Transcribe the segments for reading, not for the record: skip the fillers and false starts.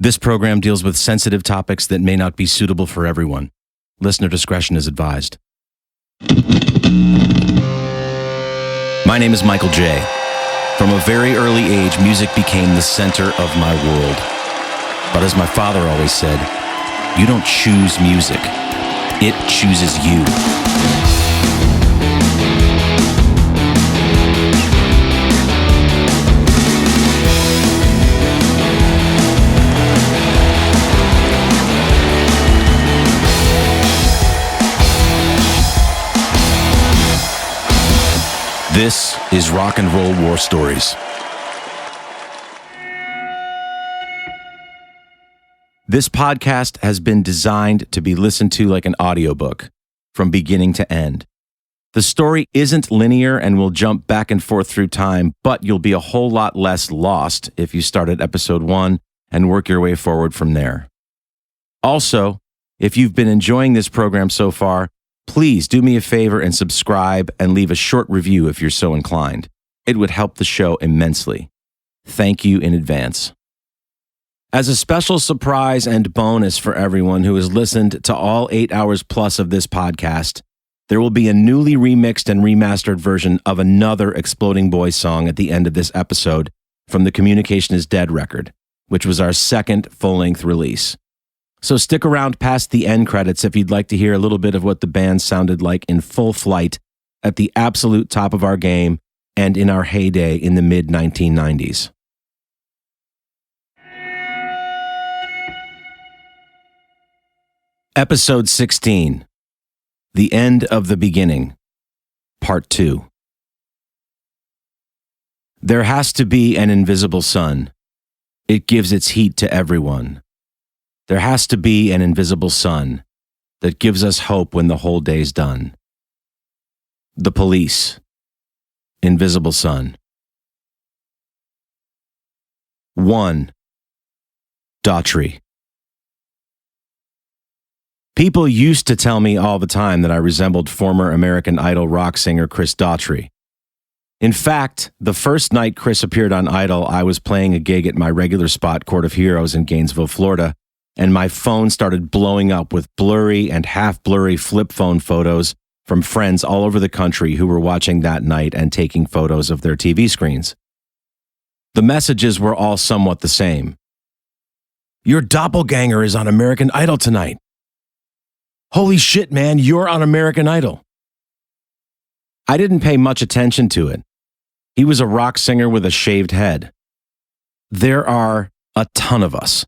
This program deals with sensitive topics that may not be suitable for everyone. Listener discretion is advised. My name is Michael J. From a very early age, music became the center of my world. But as my father always said, you don't choose music, it chooses you. This is Rock and Roll War Stories. This podcast has been designed to be listened to like an audiobook, from beginning to end. The story isn't linear and will jump back and forth through time, but you'll be a whole lot less lost if you start at episode 1 and work your way forward from there. Also, if you've been enjoying this program so far, please do me a favor and subscribe and leave a short review if you're so inclined. It would help the show immensely. Thank you in advance. As a special surprise and bonus for everyone who has listened to all 8 hours plus of this podcast, there will be a newly remixed and remastered version of another Exploding Boys song at the end of this episode from the Communication is Dead record, which was our second full-length release. So stick around past the end credits if you'd like to hear a little bit of what the band sounded like in full flight at the absolute top of our game and in our heyday in the mid-1990s. Episode 16, The End of the Beginning, Part 2. There has to be an invisible sun. It gives its heat to everyone. There has to be an invisible sun that gives us hope when the whole day's done. The Police, Invisible Sun. 1. Daughtry. People used to tell me all the time that I resembled former American Idol rock singer Chris Daughtry. In fact, the first night Chris appeared on Idol, I was playing a gig at my regular spot, Court of Heroes in Gainesville, Florida, and my phone started blowing up with blurry and half-blurry flip phone photos from friends all over the country who were watching that night and taking photos of their TV screens. The messages were all somewhat the same. Your doppelganger is on American Idol tonight. Holy shit, man, you're on American Idol. I didn't pay much attention to it. He was a rock singer with a shaved head. There are a ton of us.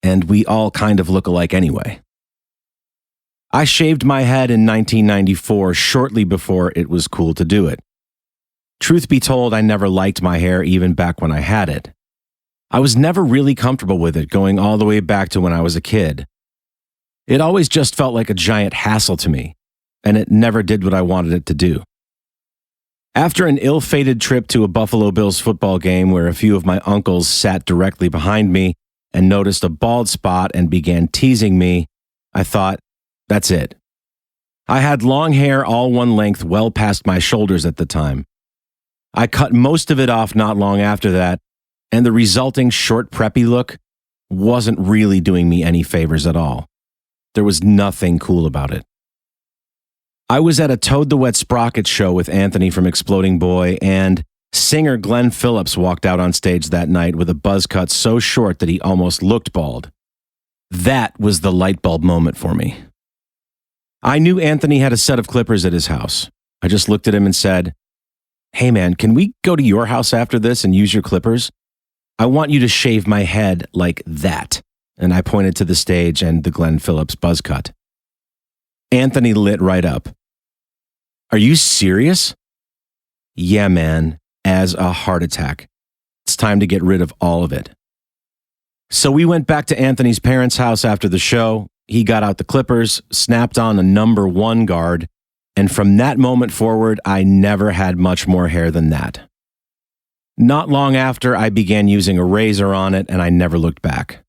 And we all kind of look alike anyway. I shaved my head in 1994, shortly before it was cool to do it. Truth be told, I never liked my hair even back when I had it. I was never really comfortable with it, going all the way back to when I was a kid. It always just felt like a giant hassle to me, and it never did what I wanted it to do. After an ill-fated trip to a Buffalo Bills football game where a few of my uncles sat directly behind me and noticed a bald spot and began teasing me, I thought, that's it. I had long hair all one length well past my shoulders at the time. I cut most of it off not long after that, and the resulting short preppy look wasn't really doing me any favors at all. There was nothing cool about it. I was at a Toad the Wet Sprocket show with Anthony from Exploding Boy, and singer Glenn Phillips walked out on stage that night with a buzz cut so short that he almost looked bald. That was the light bulb moment for me. I knew Anthony had a set of clippers at his house. I just looked at him and said, "Hey man, can we go to your house after this and use your clippers? I want you to shave my head like that." And I pointed to the stage and the Glenn Phillips buzz cut. Anthony lit right up. "Are you serious?" "Yeah, man. As a heart attack. It's time to get rid of all of it." So we went back to Anthony's parents' house after the show. He got out the clippers, snapped on a number 1 guard, and from that moment forward, I never had much more hair than that. Not long after, I began using a razor on it, and I never looked back.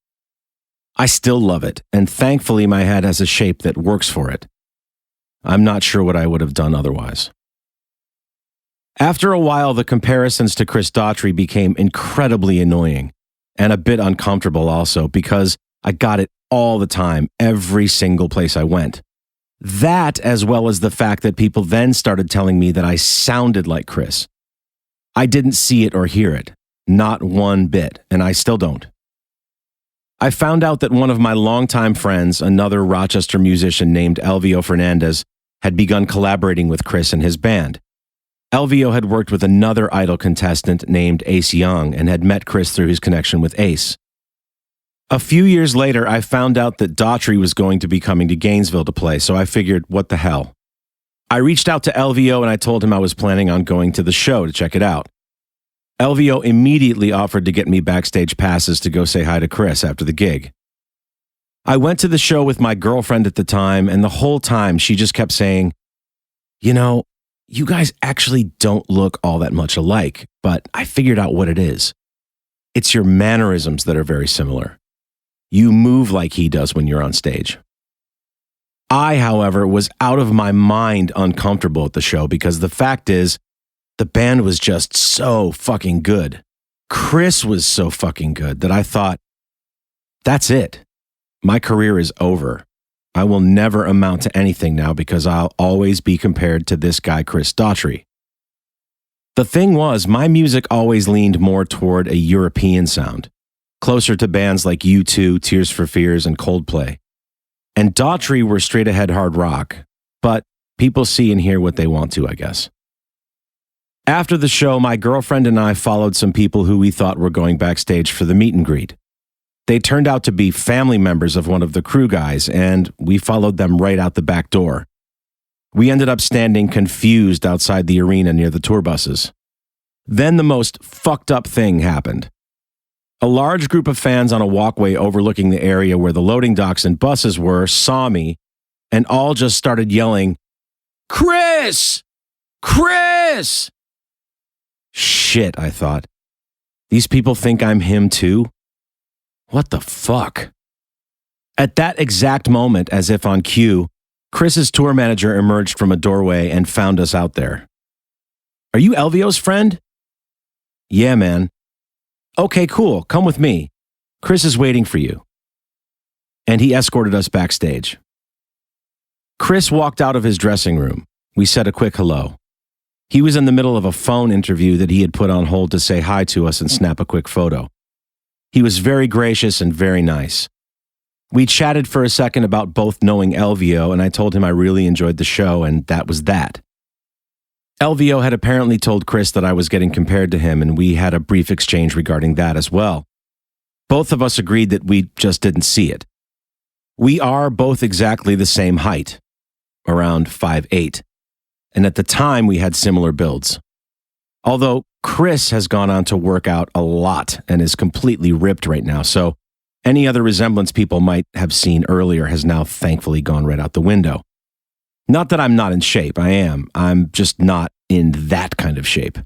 I still love it, and thankfully my head has a shape that works for it. I'm not sure what I would have done otherwise. After a while, the comparisons to Chris Daughtry became incredibly annoying, and a bit uncomfortable also because I got it all the time, every single place I went. That, as well as the fact that people then started telling me that I sounded like Chris. I didn't see it or hear it, not one bit, and I still don't. I found out that one of my longtime friends, another Rochester musician named Elvio Fernandez, had begun collaborating with Chris and his band. Elvio had worked with another Idol contestant named Ace Young and had met Chris through his connection with Ace. A few years later, I found out that Daughtry was going to be coming to Gainesville to play, so I figured, what the hell? I reached out to Elvio and I told him I was planning on going to the show to check it out. Elvio immediately offered to get me backstage passes to go say hi to Chris after the gig. I went to the show with my girlfriend at the time, and the whole time she just kept saying, "You know, you guys actually don't look all that much alike, but I figured out what it is. It's your mannerisms that are very similar. You move like he does when you're on stage." I, however, was out of my mind uncomfortable at the show because the fact is, the band was just so fucking good. Chris was so fucking good that I thought, that's it. My career is over. I will never amount to anything now because I'll always be compared to this guy, Chris Daughtry. The thing was, my music always leaned more toward a European sound, closer to bands like U2, Tears for Fears, and Coldplay. And Daughtry were straight-ahead hard rock, but people see and hear what they want to, I guess. After the show, my girlfriend and I followed some people who we thought were going backstage for the meet and greet. They turned out to be family members of one of the crew guys, and we followed them right out the back door. We ended up standing confused outside the arena near the tour buses. Then the most fucked up thing happened. A large group of fans on a walkway overlooking the area where the loading docks and buses were saw me and all just started yelling, "Chris! Chris!" Shit, I thought. These people think I'm him too? What the fuck? At that exact moment, as if on cue, Chris's tour manager emerged from a doorway and found us out there. "Are you Elvio's friend?" "Yeah, man." "Okay, cool. Come with me. Chris is waiting for you." And he escorted us backstage. Chris walked out of his dressing room. We said a quick hello. He was in the middle of a phone interview that he had put on hold to say hi to us and snap a quick photo. He was very gracious and very nice. We chatted for a second about both knowing Elvio, and I told him I really enjoyed the show, and that was that. Elvio had apparently told Chris that I was getting compared to him, and we had a brief exchange regarding that as well. Both of us agreed that we just didn't see it. We are both exactly the same height, around 5'8", and at the time we had similar builds. Although Chris has gone on to work out a lot and is completely ripped right now, so any other resemblance people might have seen earlier has now thankfully gone right out the window. Not that I'm not in shape, I am. I'm just not in that kind of shape.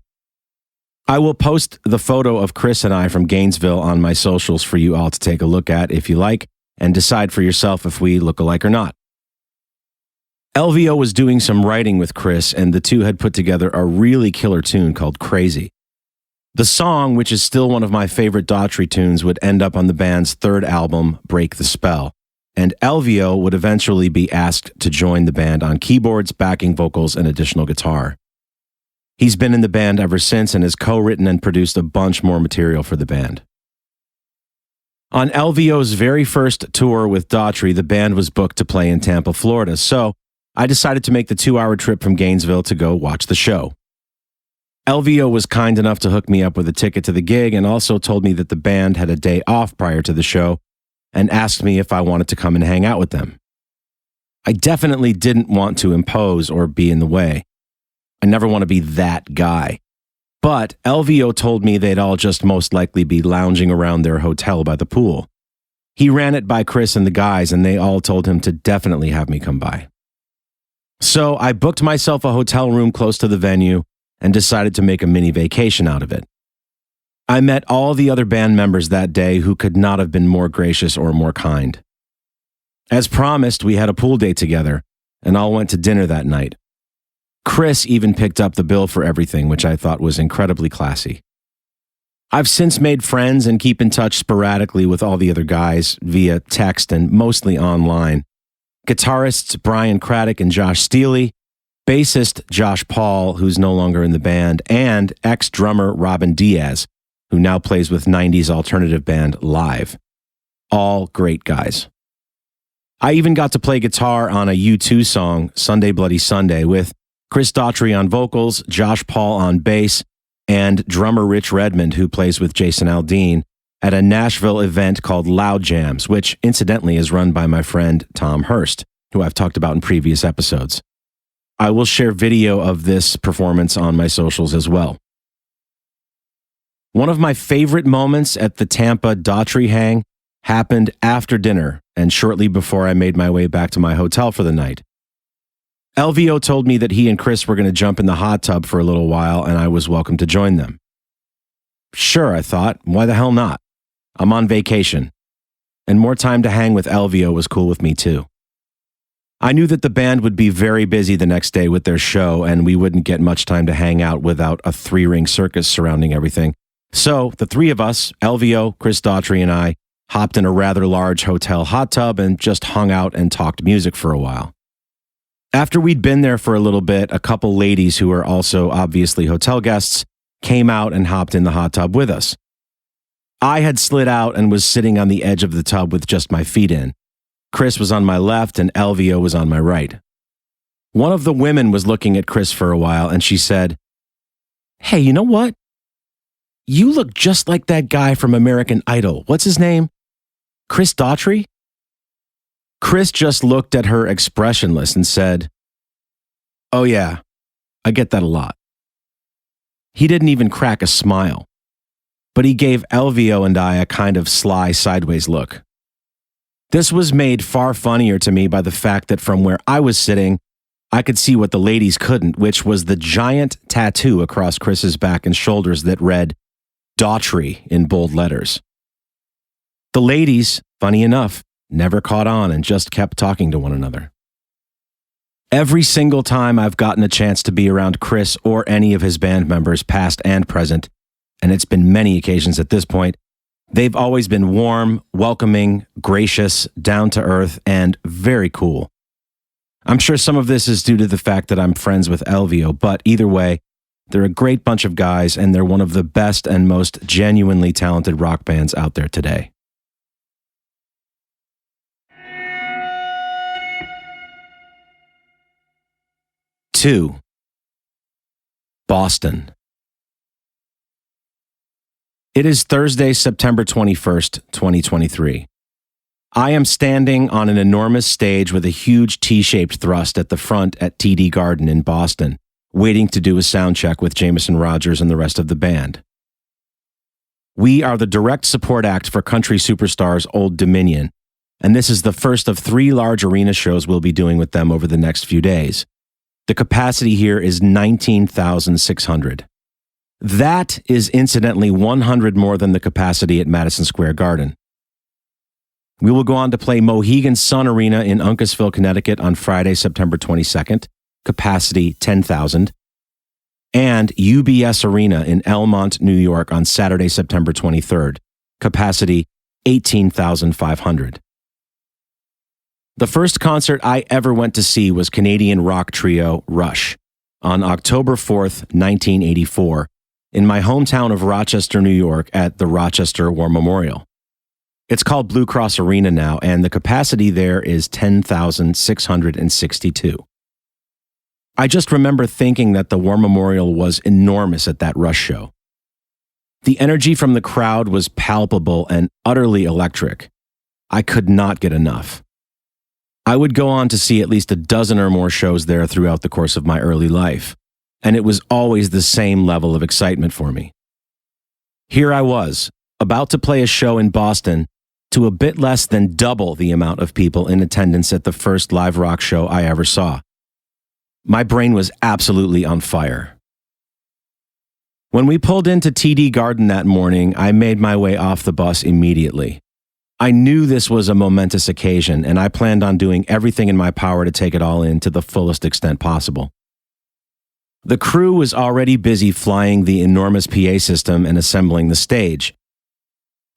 I will post the photo of Chris and I from Gainesville on my socials for you all to take a look at if you like, and decide for yourself if we look alike or not. Elvio was doing some writing with Chris, and the two had put together a really killer tune called Crazy. The song, which is still one of my favorite Daughtry tunes, would end up on the band's third album, Break the Spell, and Elvio would eventually be asked to join the band on keyboards, backing vocals, and additional guitar. He's been in the band ever since and has co-written and produced a bunch more material for the band. On Elvio's very first tour with Daughtry, the band was booked to play in Tampa, Florida, so I decided to make the 2-hour trip from Gainesville to go watch the show. Elvio was kind enough to hook me up with a ticket to the gig and also told me that the band had a day off prior to the show and asked me if I wanted to come and hang out with them. I definitely didn't want to impose or be in the way. I never want to be that guy. But Elvio told me they'd all just most likely be lounging around their hotel by the pool. He ran it by Chris and the guys, and they all told him to definitely have me come by. So I booked myself a hotel room close to the venue and decided to make a mini vacation out of it. I met all the other band members that day who could not have been more gracious or more kind. As promised, we had a pool date together and all went to dinner that night. Chris even picked up the bill for everything, which I thought was incredibly classy. I've since made friends and keep in touch sporadically with all the other guys via text and mostly online. Guitarists Brian Craddock and Josh Steele, bassist Josh Paul, who's no longer in the band, and ex-drummer Robin Diaz, who now plays with 90s alternative band Live. All great guys. I even got to play guitar on a U2 song, Sunday Bloody Sunday, with Chris Daughtry on vocals, Josh Paul on bass, and drummer Rich Redmond, who plays with Jason Aldean, at a Nashville event called Loud Jams, which incidentally is run by my friend Tom Hurst, who I've talked about in previous episodes. I will share video of this performance on my socials as well. One of my favorite moments at the Tampa Daughtry hang happened after dinner and shortly before I made my way back to my hotel for the night. LVO told me that he and Chris were going to jump in the hot tub for a little while and I was welcome to join them. Sure, I thought, why the hell not? I'm on vacation. And more time to hang with LVO was cool with me too. I knew that the band would be very busy the next day with their show and we wouldn't get much time to hang out without a three-ring circus surrounding everything. So the three of us, LVO, Chris Daughtry, and I, hopped in a rather large hotel hot tub and just hung out and talked music for a while. After we'd been there for a little bit, a couple ladies who were also obviously hotel guests came out and hopped in the hot tub with us. I had slid out and was sitting on the edge of the tub with just my feet in. Chris was on my left and LVO was on my right. One of the women was looking at Chris for a while and she said, "Hey, you know what? You look just like that guy from American Idol. What's his name? Chris Daughtry?" Chris just looked at her expressionless and said, "Oh yeah, I get that a lot." He didn't even crack a smile, but he gave LVO and I a kind of sly sideways look. This was made far funnier to me by the fact that from where I was sitting, I could see what the ladies couldn't, which was the giant tattoo across Chris's back and shoulders that read Daughtry in bold letters. The ladies, funny enough, never caught on and just kept talking to one another. Every single time I've gotten a chance to be around Chris or any of his band members, past and present, and it's been many occasions at this point, they've always been warm, welcoming, gracious, down to earth, and very cool. I'm sure some of this is due to the fact that I'm friends with LVO, but either way, they're a great bunch of guys and they're one of the best and most genuinely talented rock bands out there today. 2. Boston. It is Thursday, September 21st, 2023. I am standing on an enormous stage with a huge T-shaped thrust at the front at TD Garden in Boston, waiting to do a sound check with Jameson Rodgers and the rest of the band. We are the direct support act for country superstars Old Dominion, and this is the first of 3 large arena shows we'll be doing with them over the next few days. The capacity here is 19,600. That is incidentally 100 more than the capacity at Madison Square Garden. We will go on to play Mohegan Sun Arena in Uncasville, Connecticut on Friday, September 22nd, capacity 10,000, and UBS Arena in Elmont, New York on Saturday, September 23rd, capacity 18,500. The first concert I ever went to see was Canadian rock trio Rush on October 4th, 1984, in my hometown of Rochester, New York at the Rochester War Memorial. It's called Blue Cross Arena now, and the capacity there is 10,662. I just remember thinking that the War Memorial was enormous at that Rush show. The energy from the crowd was palpable and utterly electric. I could not get enough. I would go on to see at least a dozen or more shows there throughout the course of my early life, and it was always the same level of excitement for me. Here I was, about to play a show in Boston to a bit less than double the amount of people in attendance at the first live rock show I ever saw. My brain was absolutely on fire. When we pulled into TD Garden that morning, I made my way off the bus immediately. I knew this was a momentous occasion, and I planned on doing everything in my power to take it all in to the fullest extent possible. The crew was already busy flying the enormous PA system and assembling the stage.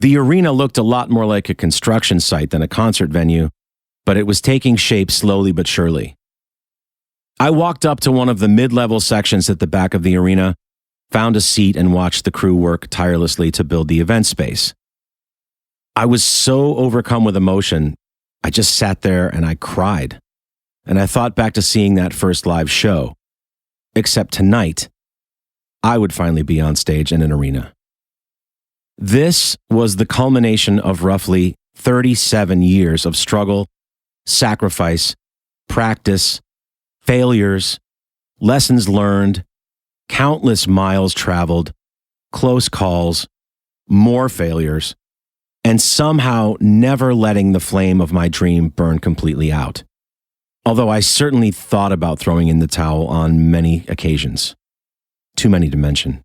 The arena looked a lot more like a construction site than a concert venue, but it was taking shape slowly but surely. I walked up to one of the mid-level sections at the back of the arena, found a seat, and watched the crew work tirelessly to build the event space. I was so overcome with emotion, I just sat there and I cried. And I thought back to seeing that first live show. Except tonight, I would finally be on stage in an arena. This was the culmination of roughly 37 years of struggle, sacrifice, practice, failures, lessons learned, countless miles traveled, close calls, more failures, and somehow never letting the flame of my dream burn completely out. Although I certainly thought about throwing in the towel on many occasions. Too many to mention.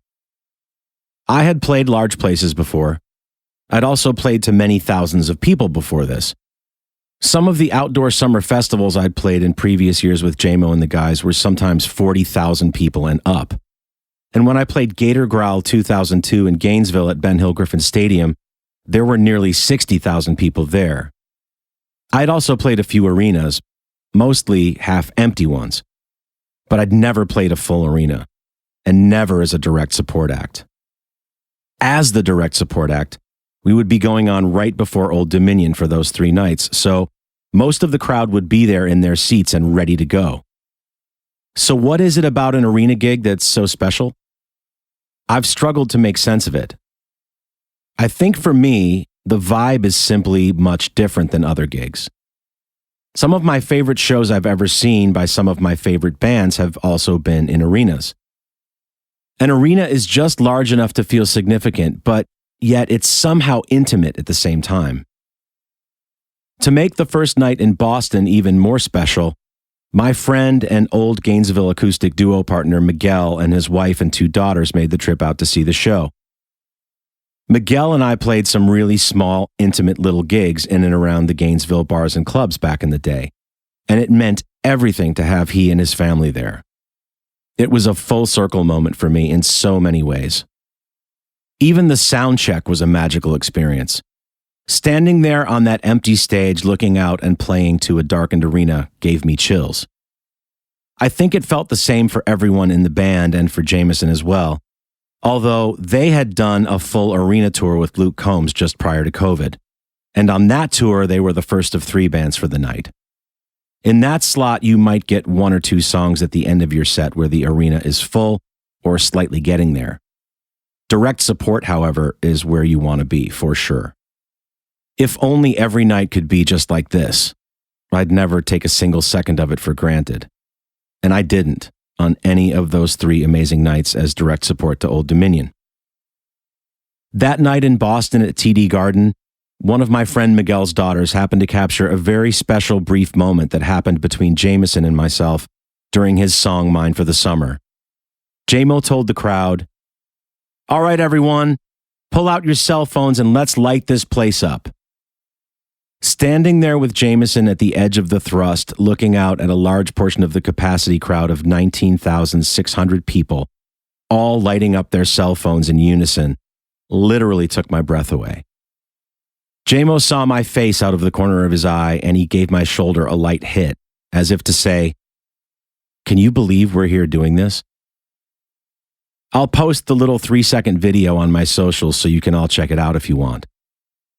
I had played large places before. I'd also played to many thousands of people before this. Some of the outdoor summer festivals I'd played in previous years with JMO and the guys were sometimes 40,000 people and up. And when I played Gator Growl 2002 in Gainesville at Ben Hill Griffin Stadium, there were nearly 60,000 people there. I'd also played a few arenas, mostly half-empty ones, but I'd never played a full arena, and never as a direct support act. As the direct support act, we would be going on right before Old Dominion for those 3 nights, so most of the crowd would be there in their seats and ready to go. So what is it about an arena gig that's so special? I've struggled to make sense of it. I think for me, the vibe is simply much different than other gigs. Some of my favorite shows I've ever seen by some of my favorite bands have also been in arenas. An arena is just large enough to feel significant, but yet it's somehow intimate at the same time. To make the first night in Boston even more special, my friend and old Gainesville acoustic duo partner Miguel and his wife and 2 daughters made the trip out to see the show. Miguel and I played some really small, intimate little gigs in and around the Gainesville bars and clubs back in the day, and it meant everything to have he and his family there. It was a full circle moment for me in so many ways. Even the sound check was a magical experience. Standing there on that empty stage looking out and playing to a darkened arena gave me chills. I think it felt the same for everyone in the band and for Jameson as well, although they had done a full arena tour with Luke Combs just prior to COVID, and on that tour they were the first of 3 bands for the night. In that slot, you might get 1 or 2 songs at the end of your set where the arena is full or slightly getting there. Direct support, however, is where you want to be, for sure. If only every night could be just like this. I'd never take a single second of it for granted. And I didn't on any of those 3 amazing nights as direct support to Old Dominion. That night in Boston at TD Garden, one of my friend Miguel's daughters happened to capture a very special brief moment that happened between Jameson and myself during his song Mine for the Summer. JMO told the crowd, "All right, everyone, pull out your cell phones and let's light this place up." Standing there with Jameson at the edge of the thrust, looking out at a large portion of the capacity crowd of 19,600 people, all lighting up their cell phones in unison, literally took my breath away. JMO saw my face out of the corner of his eye, and he gave my shoulder a light hit, as if to say, "Can you believe we're here doing this?" I'll post the little 3-second video on my socials so you can all check it out if you want.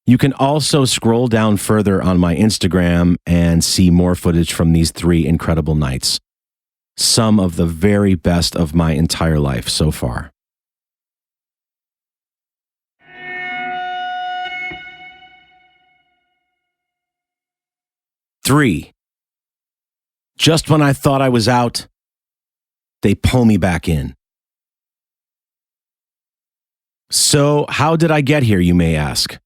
You can also scroll down further on my Instagram and see more footage from these 3 incredible nights. Some of the very best of my entire life so far. Three. Just when I thought I was out, they pull me back in. So, how did I get here, you may ask?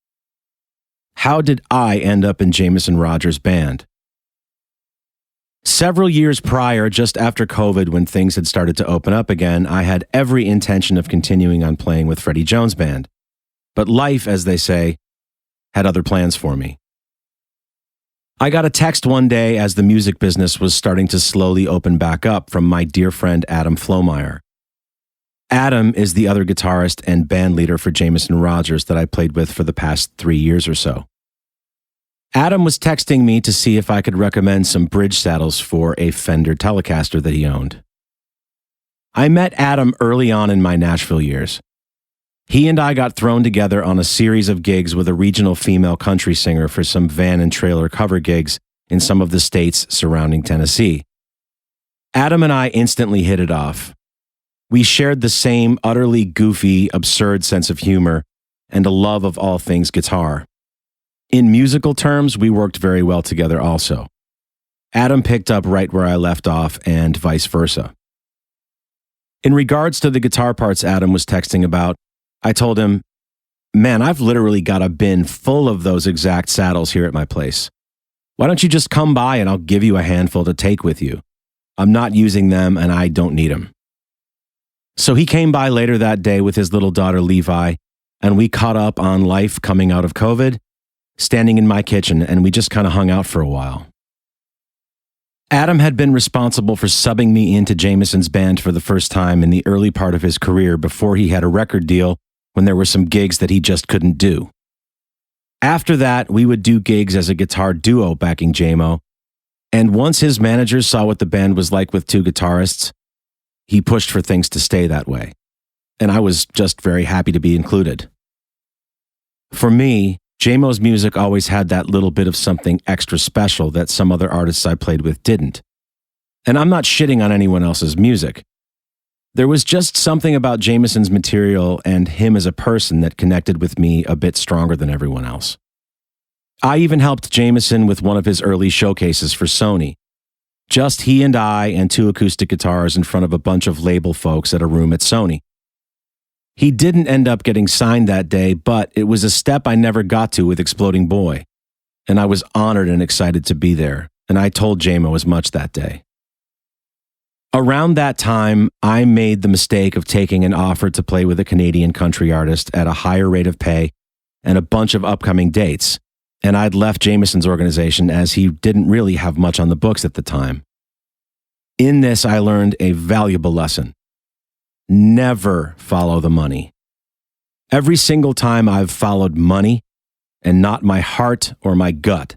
How did I end up in Jameson Rodgers' band? Several years prior, just after COVID, when things had started to open up again, I had every intention of continuing on playing with Freddie Jones' band. But life, as they say, had other plans for me. I got a text one day as the music business was starting to slowly open back up from my dear friend Adam Flomeyer. Adam is the other guitarist and band leader for Jameson Rodgers that I played with for the past 3 years or so. Adam was texting me to see if I could recommend some bridge saddles for a Fender Telecaster that he owned. I met Adam early on in my Nashville years. He and I got thrown together on a series of gigs with a regional female country singer for some van and trailer cover gigs in some of the states surrounding Tennessee. Adam and I instantly hit it off. We shared the same utterly goofy, absurd sense of humor and a love of all things guitar. In musical terms, we worked very well together also. Adam picked up right where I left off and vice versa. In regards to the guitar parts Adam was texting about, I told him, "Man, I've literally got a bin full of those exact saddles here at my place. Why don't you just come by and I'll give you a handful to take with you? I'm not using them and I don't need them." So he came by later that day with his little daughter Levi, and we caught up on life coming out of COVID, standing in my kitchen, and we just kind of hung out for a while. Adam had been responsible for subbing me into Jameson's band for the first time in the early part of his career before he had a record deal when there were some gigs that he just couldn't do. After that, we would do gigs as a guitar duo backing JMO, and once his managers saw what the band was like with two guitarists, he pushed for things to stay that way, and I was just very happy to be included. For me, JMO's music always had that little bit of something extra special that some other artists I played with didn't. And I'm not shitting on anyone else's music. There was just something about Jameson's material and him as a person that connected with me a bit stronger than everyone else. I even helped Jameson with one of his early showcases for Sony. Just he and I and two acoustic guitars in front of a bunch of label folks at a room at Sony. He didn't end up getting signed that day, but it was a step I never got to with Exploding Boy, and I was honored and excited to be there, and I told JMO as much that day. Around that time, I made the mistake of taking an offer to play with a Canadian country artist at a higher rate of pay and a bunch of upcoming dates, and I'd left Jameson's organization as he didn't really have much on the books at the time. In this, I learned a valuable lesson. Never follow the money. Every single time I've followed money and not my heart or my gut,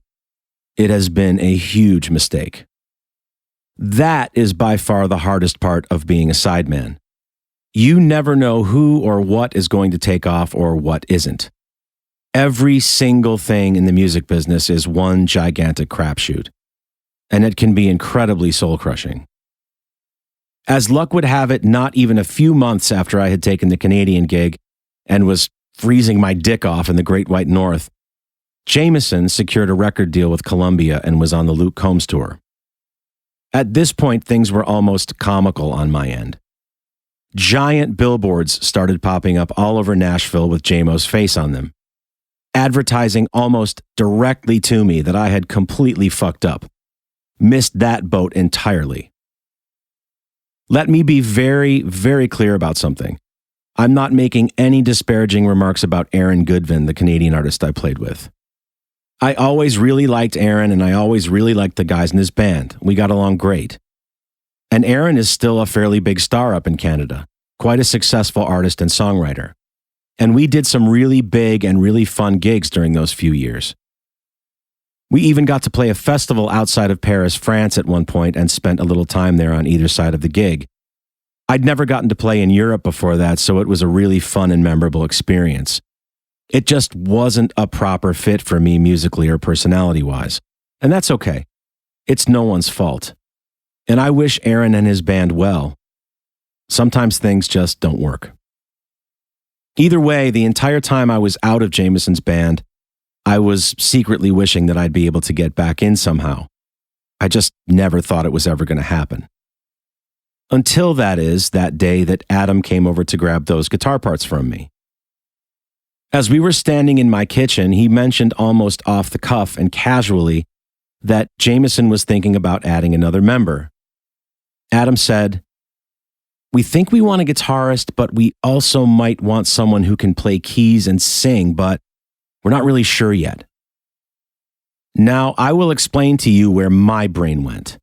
it has been a huge mistake. That is by far the hardest part of being a sideman. You never know who or what is going to take off or what isn't. Every single thing in the music business is one gigantic crapshoot, and it can be incredibly soul-crushing. As luck would have it, not even a few months after I had taken the Canadian gig and was freezing my dick off in the Great White North, Jameson secured a record deal with Columbia and was on the Luke Combs tour. At this point, things were almost comical on my end. Giant billboards started popping up all over Nashville with JMO's face on them, advertising almost directly to me that I had completely fucked up, missed that boat entirely. Let me be very, very clear about something. I'm not making any disparaging remarks about Aaron Goodvin, the Canadian artist I played with. I always really liked Aaron, and I always really liked the guys in his band. We got along great. And Aaron is still a fairly big star up in Canada, quite a successful artist and songwriter. And we did some really big and really fun gigs during those few years. We even got to play a festival outside of Paris, France at one point and spent a little time there on either side of the gig. I'd never gotten to play in Europe before that, so it was a really fun and memorable experience. It just wasn't a proper fit for me musically or personality-wise. And that's okay. It's no one's fault. And I wish Aaron and his band well. Sometimes things just don't work. Either way, the entire time I was out of Jameson's band, I was secretly wishing that I'd be able to get back in somehow. I just never thought it was ever going to happen. Until that day that Adam came over to grab those guitar parts from me. As we were standing in my kitchen, he mentioned almost off the cuff and casually that Jameson was thinking about adding another member. Adam said, "We think we want a guitarist, but we also might want someone who can play keys and sing, but we're not really sure yet." Now, I will explain to you where my brain went.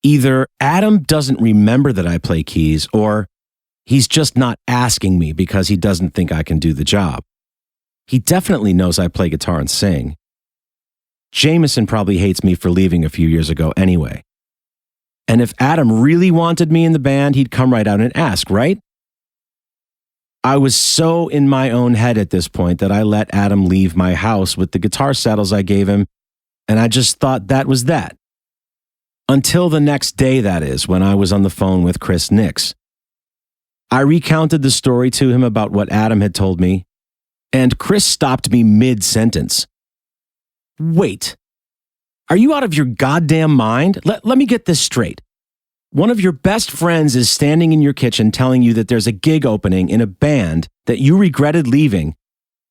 Either Adam doesn't remember that I play keys, or he's just not asking me because he doesn't think I can do the job. He definitely knows I play guitar and sing. Jameson probably hates me for leaving a few years ago anyway. And if Adam really wanted me in the band, he'd come right out and ask, right? I was so in my own head at this point that I let Adam leave my house with the guitar saddles I gave him, and I just thought that was that. Until the next day, that is, when I was on the phone with Chris Nix. I recounted the story to him about what Adam had told me, and Chris stopped me mid-sentence. Wait, are you out of your goddamn mind? Let me get this straight. One of your best friends is standing in your kitchen telling you that there's a gig opening in a band that you regretted leaving,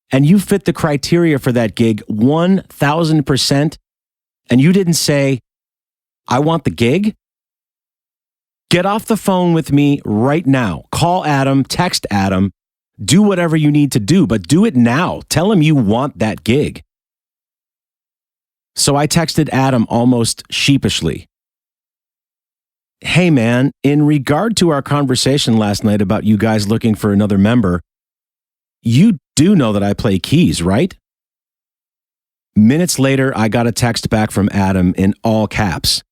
and you fit the criteria for that gig 1,000%, and you didn't say, I want the gig? Get off the phone with me right now. Call Adam, text Adam, do whatever you need to do, but do it now. Tell him you want that gig. So I texted Adam almost sheepishly. Hey man, in regard to our conversation last night about you guys looking for another member, you do know that I play keys, right? Minutes later, I got a text back from Adam in all caps.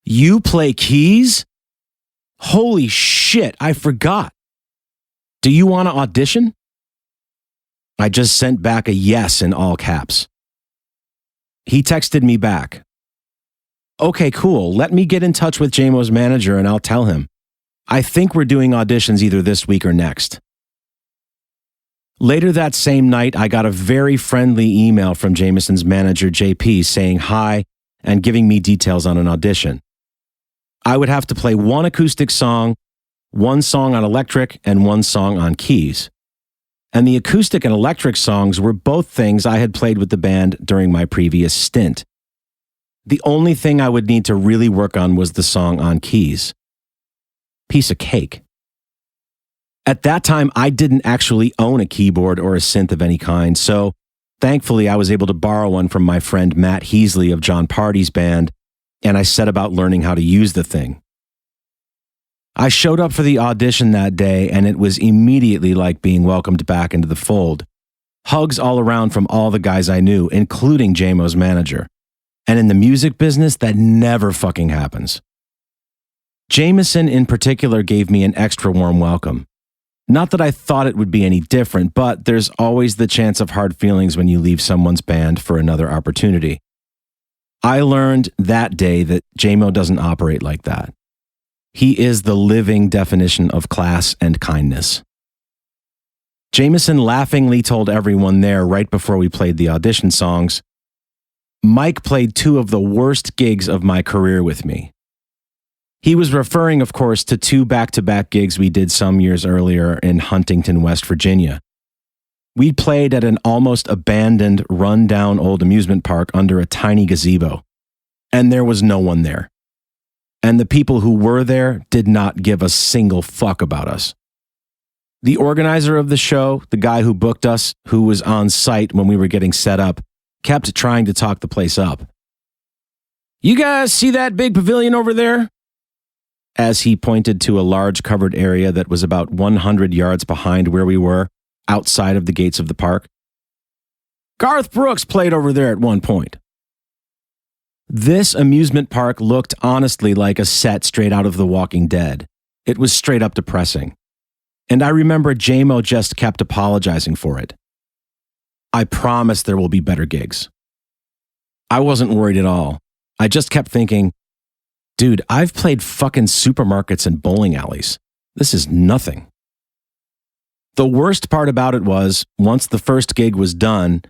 You play keys? Holy shit, I forgot. Do you want to audition? I just sent back a yes in all caps. He texted me back. Okay, cool. Let me get in touch with JMO's manager and I'll tell him. I think we're doing auditions either this week or next. Later that same night, I got a very friendly email from Jameson's manager, JP, saying hi and giving me details on an audition. I would have to play one acoustic song, one song on electric, and one song on keys. And the acoustic and electric songs were both things I had played with the band during my previous stint. The only thing I would need to really work on was the song on keys. Piece of cake. At that time, I didn't actually own a keyboard or a synth of any kind, so thankfully I was able to borrow one from my friend Matt Heasley of John Party's band, and I set about learning how to use the thing. I showed up for the audition that day, and it was immediately like being welcomed back into the fold. Hugs all around from all the guys I knew, including JMO's manager. And in the music business, that never fucking happens. Jameson in particular gave me an extra warm welcome. Not that I thought it would be any different, but there's always the chance of hard feelings when you leave someone's band for another opportunity. I learned that day that JMO doesn't operate like that. He is the living definition of class and kindness. Jameson laughingly told everyone there right before we played the audition songs, Mike played two of the worst gigs of my career with me. He was referring, of course, to two back-to-back gigs we did some years earlier in Huntington, West Virginia. We played at an almost abandoned, run-down old amusement park under a tiny gazebo, and there was no one there. And the people who were there did not give a single fuck about us. The organizer of the show, the guy who booked us, who was on site when we were getting set up, kept trying to talk the place up. You guys see that big pavilion over there? As he pointed to a large covered area that was about 100 yards behind where we were, outside of the gates of the park. Garth Brooks played over there at one point. This amusement park looked honestly like a set straight out of The Walking Dead. It was straight up depressing. And I remember JMO just kept apologizing for it. I promise there will be better gigs. I wasn't worried at all. I just kept thinking, dude, I've played fucking supermarkets and bowling alleys. This is nothing. The worst part about it was, once the first gig was done,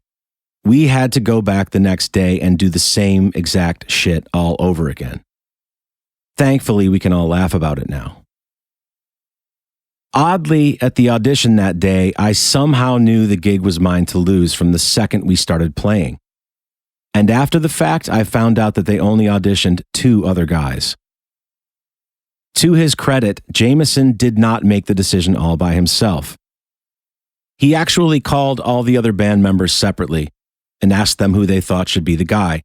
we had to go back the next day and do the same exact shit all over again. Thankfully, we can all laugh about it now. Oddly, at the audition that day, I somehow knew the gig was mine to lose from the second we started playing. And after the fact, I found out that they only auditioned 2 other guys. To his credit, Jameson did not make the decision all by himself. He actually called all the other band members separately, and asked them who they thought should be the guy.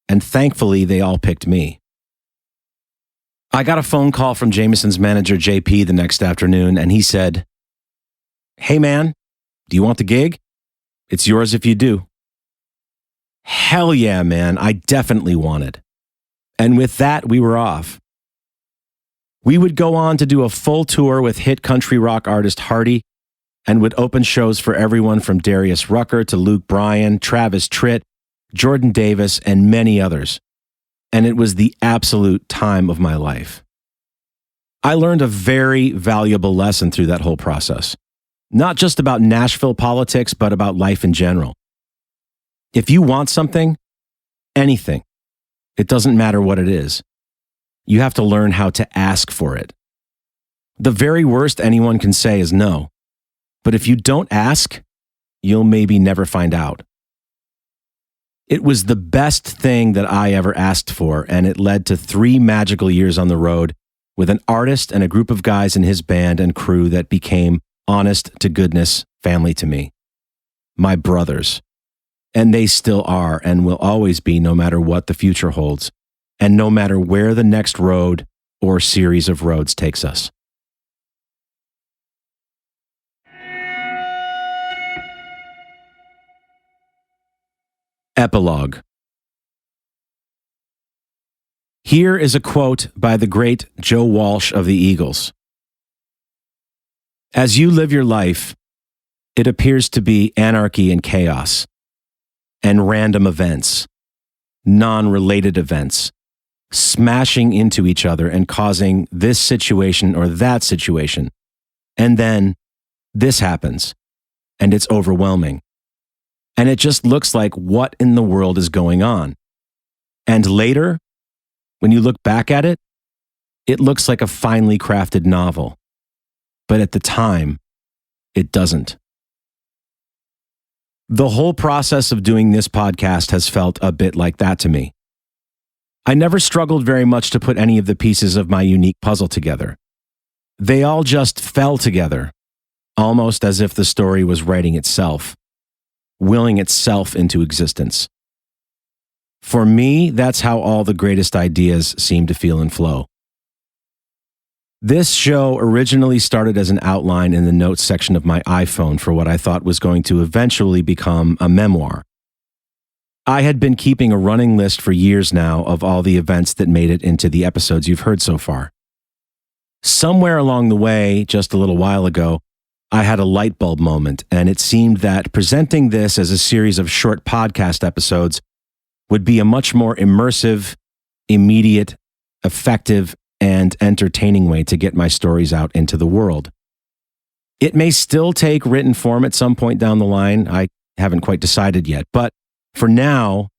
And thankfully, they all picked me. I got a phone call from Jameson's manager, JP, the next afternoon, and he said, "Hey man, do you want the gig? It's yours if you do." Hell yeah, man, I definitely wanted. And with that, we were off. We would go on to do a full tour with hit country rock artist Hardy, and would open shows for everyone from Darius Rucker to Luke Bryan, Travis Tritt, Jordan Davis, and many others. And it was the absolute time of my life. I learned a very valuable lesson through that whole process. Not just about Nashville politics, but about life in general. If you want something, anything, it doesn't matter what it is, you have to learn how to ask for it. The very worst anyone can say is no. But if you don't ask, you'll maybe never find out. It was the best thing that I ever asked for, and it led to 3 magical years on the road with an artist and a group of guys in his band and crew that became, honest to goodness, family to me. My brothers. And they still are and will always be, no matter what the future holds, and no matter where the next road or series of roads takes us. Epilogue. Here is a quote by the great Joe Walsh of the Eagles. "As you live your life, it appears to be anarchy and chaos, and random events, non-related events, smashing into each other and causing this situation or that situation. And then this happens, and it's overwhelming. And it just looks like, what in the world is going on? And later, when you look back at it, it looks like a finely crafted novel. But at the time, it doesn't." The whole process of doing this podcast has felt a bit like that to me. I never struggled very much to put any of the pieces of my unique puzzle together. They all just fell together, almost as if the story was writing itself, willing itself into existence. For me, that's how all the greatest ideas seem to feel and flow. This show originally started as an outline in the notes section of my iPhone for what I thought was going to eventually become a memoir. I had been keeping a running list for years now of all the events that made it into the episodes you've heard so far. Somewhere along the way, just a little while ago, I had a light bulb moment, and it seemed that presenting this as a series of short podcast episodes would be a much more immersive, immediate, effective, and entertaining way to get my stories out into the world. It may still take written form at some point down the line. I haven't quite decided yet, but for now,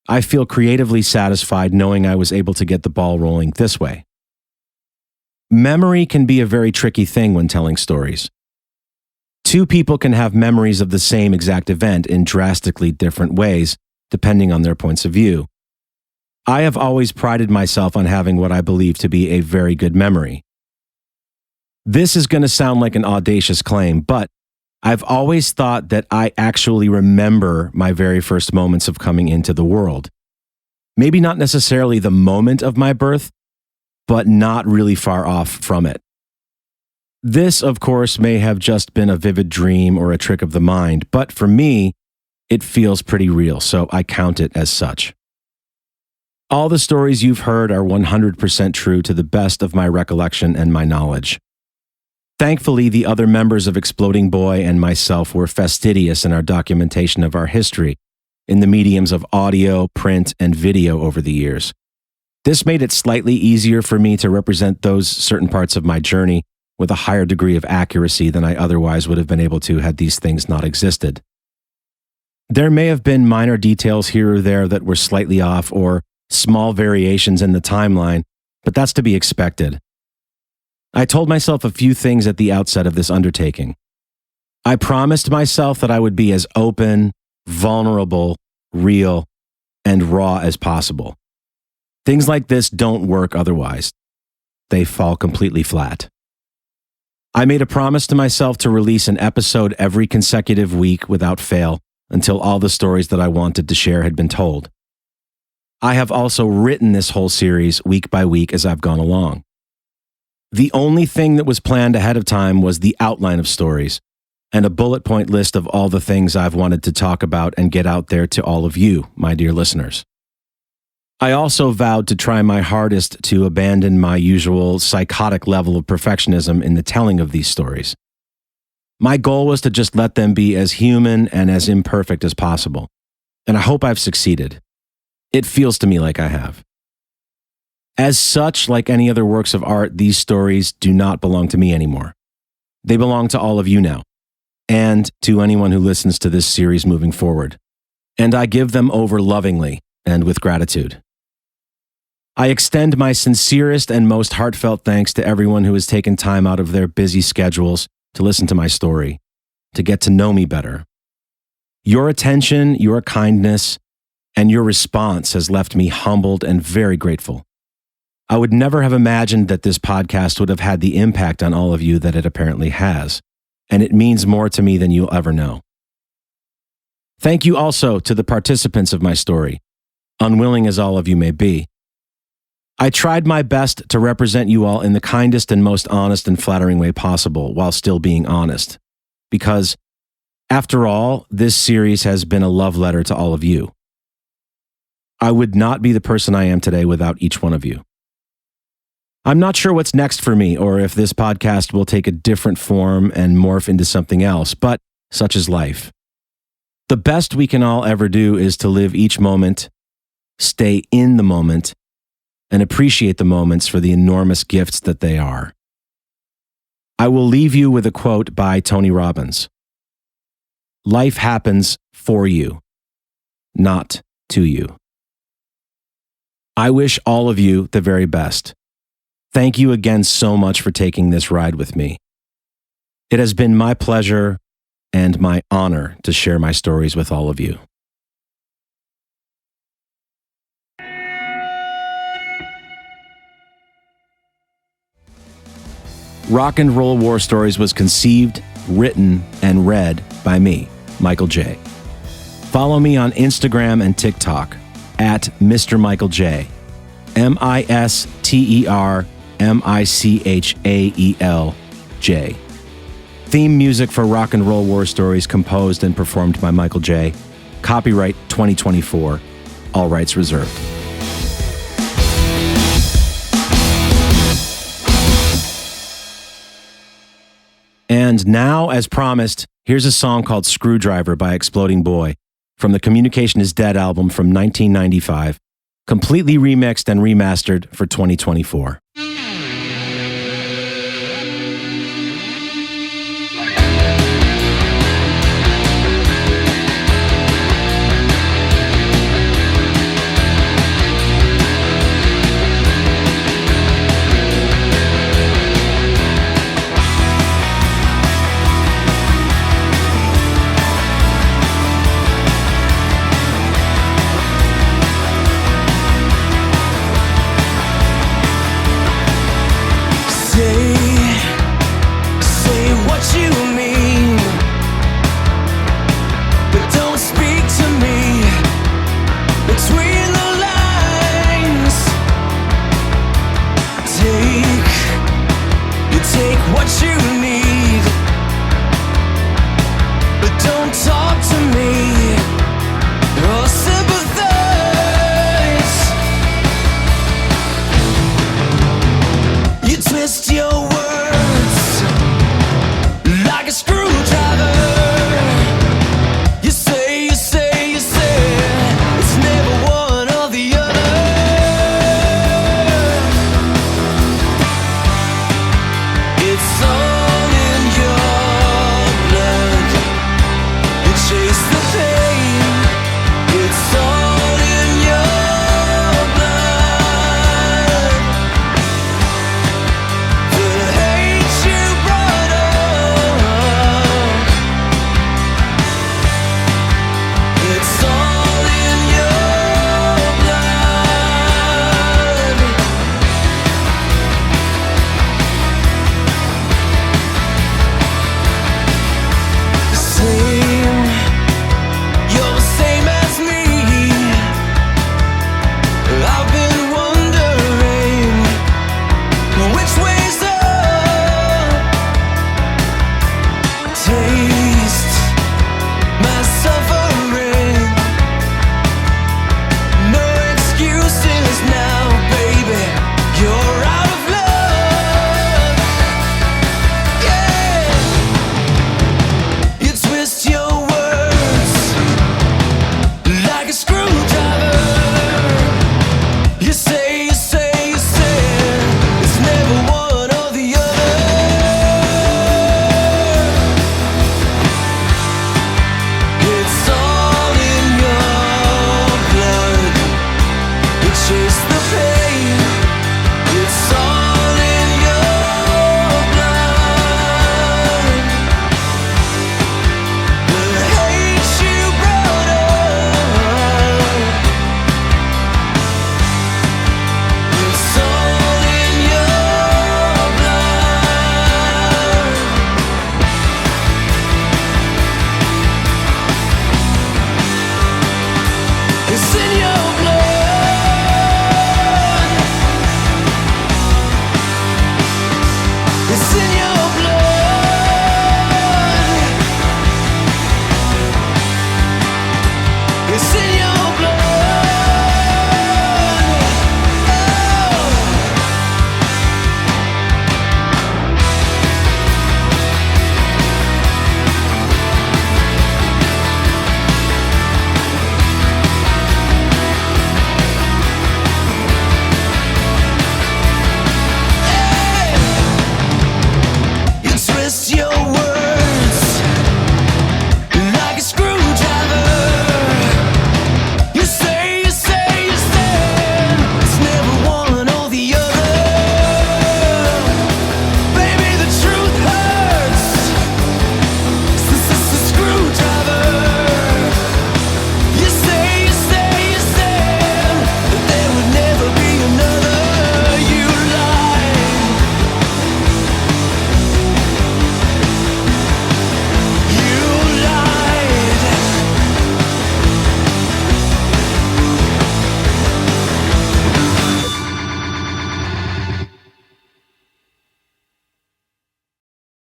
I feel creatively satisfied knowing I was able to get the ball rolling this way. Memory can be a very tricky thing when telling stories. 2 people can have memories of the same exact event in drastically different ways, depending on their points of view. I have always prided myself on having what I believe to be a very good memory. This is going to sound like an audacious claim, but I've always thought that I actually remember my very first moments of coming into the world. Maybe not necessarily the moment of my birth, but not really far off from it. This, of course, may have just been a vivid dream or a trick of the mind, but for me, it feels pretty real, so I count it as such. All the stories you've heard are 100% true to the best of my recollection and my knowledge. Thankfully, the other members of Exploding Boy and myself were fastidious in our documentation of our history in the mediums of audio, print, and video over the years. This made it slightly easier for me to represent those certain parts of my journey with a higher degree of accuracy than I otherwise would have been able to had these things not existed. There may have been minor details here or there that were slightly off or small variations in the timeline, but that's to be expected. I told myself a few things at the outset of this undertaking. I promised myself that I would be as open, vulnerable, real, and raw as possible. Things like this don't work otherwise. They fall completely flat. I made a promise to myself to release an episode every consecutive week without fail, until all the stories that I wanted to share had been told. I have also written this whole series week by week as I've gone along. The only thing that was planned ahead of time was the outline of stories and a bullet point list of all the things I've wanted to talk about and get out there to all of you, my dear listeners. I also vowed to try my hardest to abandon my usual psychotic level of perfectionism in the telling of these stories. My goal was to just let them be as human and as imperfect as possible, and I hope I've succeeded. It feels to me like I have. As such, like any other works of art, these stories do not belong to me anymore. They belong to all of you now, and to anyone who listens to this series moving forward. And I give them over lovingly and with gratitude. I extend my sincerest and most heartfelt thanks to everyone who has taken time out of their busy schedules to listen to my story, to get to know me better. Your attention, your kindness, and your response has left me humbled and very grateful. I would never have imagined that this podcast would have had the impact on all of you that it apparently has, and it means more to me than you'll ever know. Thank you also to the participants of my story, unwilling as all of you may be. I tried my best to represent you all in the kindest and most honest and flattering way possible while still being honest. Because, after all, this series has been a love letter to all of you. I would not be the person I am today without each one of you. I'm not sure what's next for me or if this podcast will take a different form and morph into something else, but such is life. The best we can all ever do is to live each moment, stay in the moment, and appreciate the moments for the enormous gifts that they are. I will leave you with a quote by Tony Robbins. Life happens for you, not to you. I wish all of you the very best. Thank you again so much for taking this ride with me. It has been my pleasure and my honor to share my stories with all of you. Rock and Roll War Stories was conceived, written, and read by me, Michael J. Follow me on Instagram and TikTok at Mr. Michael J. MisterMichaelJ. Theme music for Rock and Roll War Stories composed and performed by Michael J. Copyright 2024. All rights reserved. And now, as promised, here's a song called Screwdriver by Exploding Boy from the Communication is Dead album from 1995, completely remixed and remastered for 2024.